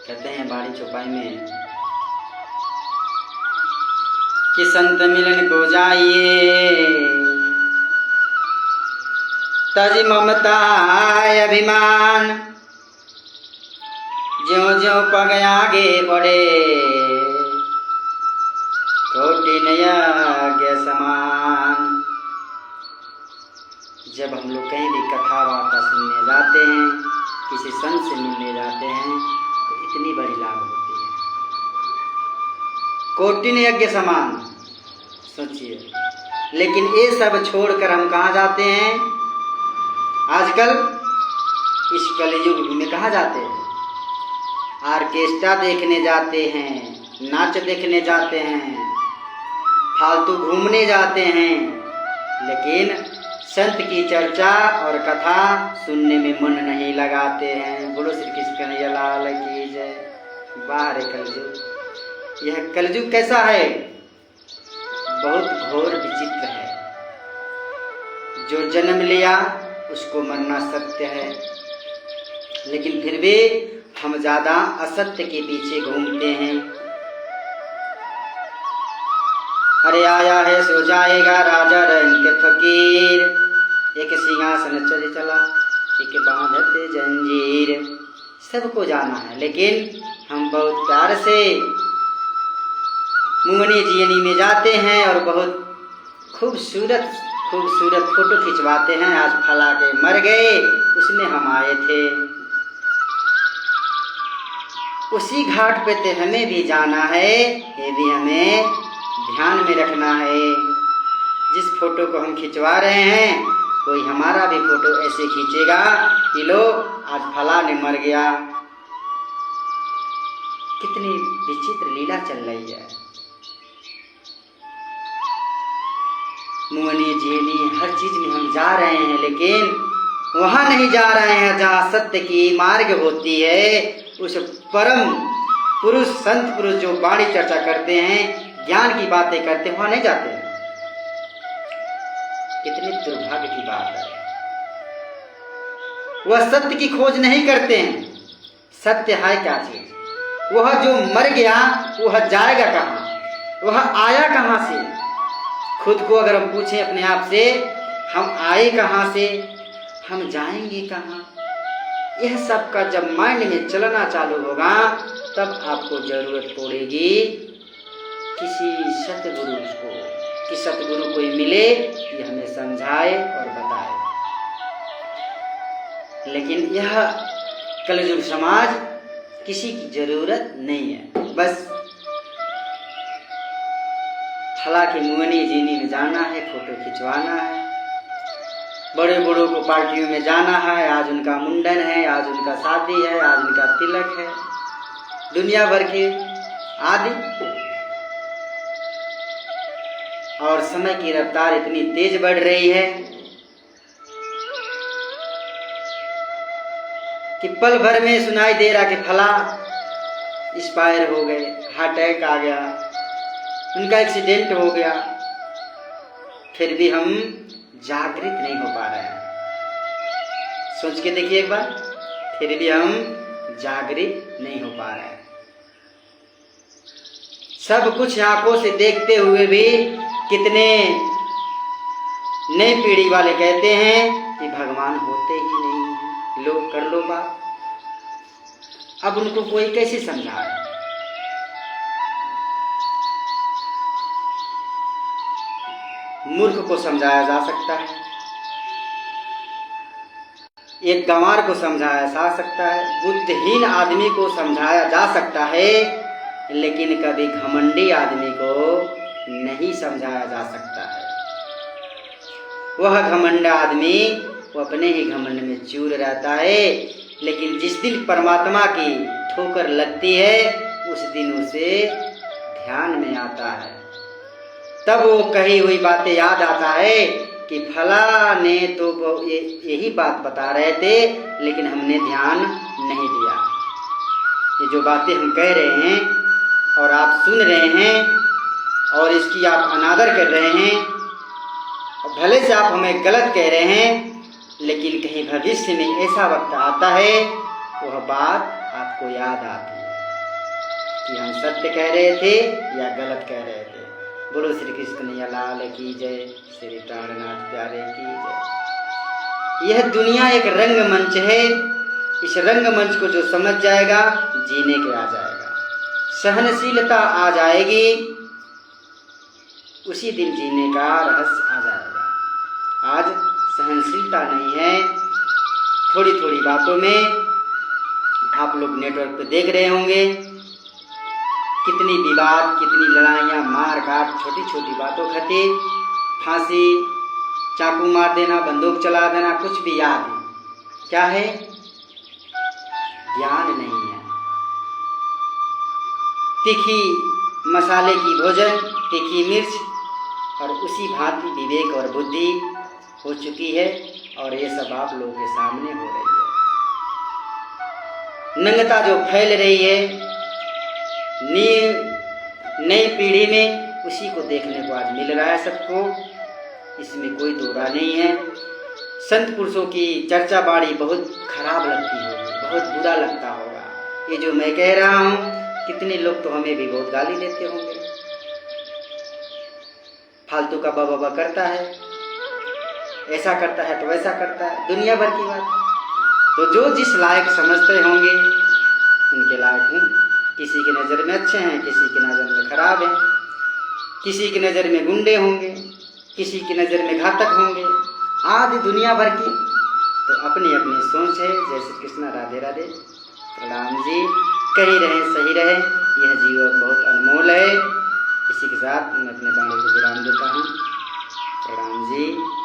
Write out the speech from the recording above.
कहते हैं बाड़ी चौपाई में कि संत मिलन को जाइए, तज ममता अभिमान, ज्यों ज्यों पग आगे बढ़े, कठिन यज्ञ समान। जब हम लोग कहीं भी कथा वार्ता सुनने जाते हैं, किसी संत से मिलने जाते हैं, तो इतनी बड़ी लाभ होती है, कठिन यज्ञ समान। सोचिए, लेकिन ये सब छोड़कर हम कहाँ जाते हैं आजकल? इस कलयुग में कहाँ जाते हैं? ऑर्केस्ट्रा देखने जाते हैं, नाच देखने जाते हैं, फालतू घूमने जाते हैं, लेकिन संत की चर्चा और कथा सुनने में मन नहीं लगाते हैं। बोलो श्री कृष्ण कन्हैया लाल की जय। बाहर है कलयुग। यह कलयुग कैसा है? बहुत घोर विचित्र है। जो जन्म लिया उसको मरना सत्य है, लेकिन फिर भी हम ज्यादा असत्य के पीछे घूमते हैं। अरे आया है सो जाएगा राजा रंग के फकीर, एक सिंहासन चले चला एक बांधते जंजीर। सबको जाना है, लेकिन हम बहुत प्यार से मुंगनी जियनी में जाते हैं और बहुत खूबसूरत खूबसूरत फोटो खिंचवाते हैं। आज फला के मर गए, उसमें हम आए थे। उसी घाट पे तो हमें भी जाना है, ये भी हमें ध्यान में रखना है। जिस फोटो को हम खिंचवा रहे हैं, कोई हमारा भी फोटो ऐसे खींचेगा कि लो आज फला ने मर गया। कितनी विचित्र लीला चल रही है। मुंगनी जेली हर चीज में हम जा रहे हैं, लेकिन वहां नहीं जा रहे हैं जहां सत्य की मार्ग होती है। उस परम पुरुष संत पुरुष जो वाणी चर्चा करते हैं, ज्ञान की बातें करते हैं, वहां नहीं जाते हैं। कितनी दुर्भाग्य की बात है। वह सत्य की खोज नहीं करते हैं। सत्य है क्या चीज? वह जो मर गया वह जाएगा कहाँ? वह आया कहाँ से? खुद को अगर हम पूछें अपने आप से, हम आए कहाँ से, हम जाएंगे कहाँ? यह सब का जब माइंड में चलना चालू होगा, तब आपको जरूरत पड़ेगी किसी सतगुरु को, कि सतगुरु कोई मिले, ये हमें समझाए और बताए। लेकिन यह कलयुग समाज किसी की जरूरत नहीं है। बस फला की मुंगनी जीनी में जाना है, फोटो खिंचवाना है, बड़े बड़ों को पार्टियों में जाना है। आज उनका मुंडन है, आज उनका शादी है, आज उनका तिलक है, दुनिया भर के आदि। और समय की रफ्तार इतनी तेज बढ़ रही है कि पल भर में सुनाई दे रहा कि फला एक्सपायर हो गए, हार्ट अटैक आ गया, उनका एक्सीडेंट हो गया। फिर भी हम जागृत नहीं हो पा रहे हैं। सोच के देखिए एक बार, फिर भी हम जागृत नहीं हो पा रहे हैं। सब कुछ आंखों से देखते हुए भी कितने नई पीढ़ी वाले कहते हैं कि भगवान होते ही नहीं है, लो कर लो बात। अब उनको कोई कैसे समझाए? मूर्ख को समझाया जा सकता है, एक गंवार को समझाया जा सकता है, बुद्धिहीन आदमी को समझाया जा सकता है, लेकिन कभी घमंडी आदमी को नहीं समझाया जा सकता है। वह घमंड आदमी वो अपने ही घमंड में चूर रहता है, लेकिन जिस दिन परमात्मा की ठोकर लगती है, उस दिन उसे ध्यान में आता है। तब वो कही हुई बातें याद आता है कि फला ने तो यही बात बता रहे थे, लेकिन हमने ध्यान नहीं दिया। ये जो बातें हम कह रहे हैं और आप सुन रहे हैं और इसकी आप अनादर कर रहे हैं, और भले से आप हमें गलत कह रहे हैं, लेकिन कहीं भविष्य में ऐसा वक्त आता है, वह बात आपको याद आती है। कि हम सत्य कह रहे थे या गलत कह रहे थे। बोलो श्री कृष्ण कन्हैया लाल की जय, श्री प्राणनाथ प्यारे की जय। यह दुनिया एक रंगमंच है। इस रंगमंच को जो समझ जाएगा जीने के आ जाएगा, सहनशीलता आ जाएगी, उसी दिन जीने का रहस्य आ जाएगा। आज सहनशीलता नहीं है। थोड़ी थोड़ी बातों में आप लोग नेटवर्क पे देख रहे होंगे कितनी विवाद, कितनी लड़ाइयाँ, मार काट, छोटी छोटी बातों खातिर फांसी, चाकू मार देना, बंदूक चला देना, कुछ भी याद है। क्या है? ज्ञान नहीं है। तीखी मसाले की भोजन, तीखी मिर्च, और उसी भांति विवेक और बुद्धि हो चुकी है, और ये सब आप लोगों के सामने हो रही है। नंगता जो फैल रही है नई पीढ़ी में, उसी को देखने को आज मिल रहा है सबको। इसमें कोई दो राय नहीं है। संत पुरुषों की चर्चा बाड़ी बहुत खराब लगती होगी, बहुत बुरा लगता होगा। ये जो मैं कह रहा हूँ, कितने लोग तो हमें भी बहुत गाली देते होंगे। फालतू का बाबा करता है, ऐसा करता है तो वैसा करता है, दुनिया भर की बात। तो जो जिस लायक समझते होंगे उनके लायक हूँ। किसी की नज़र में अच्छे हैं, किसी की नज़र में खराब हैं, किसी की नज़र में गुंडे होंगे, किसी की नज़र में घातक होंगे, आदि दुनिया भर की। तो अपनी अपनी सोच है। जय श्री कृष्ण, राधे राधे, प्रणाम जी। कहीं रहे सही रहे, यह जीवन बहुत अनमोल है। इसी के साथ मैं अपने बाणी को विराम देता हूँ। प्रणाम जी।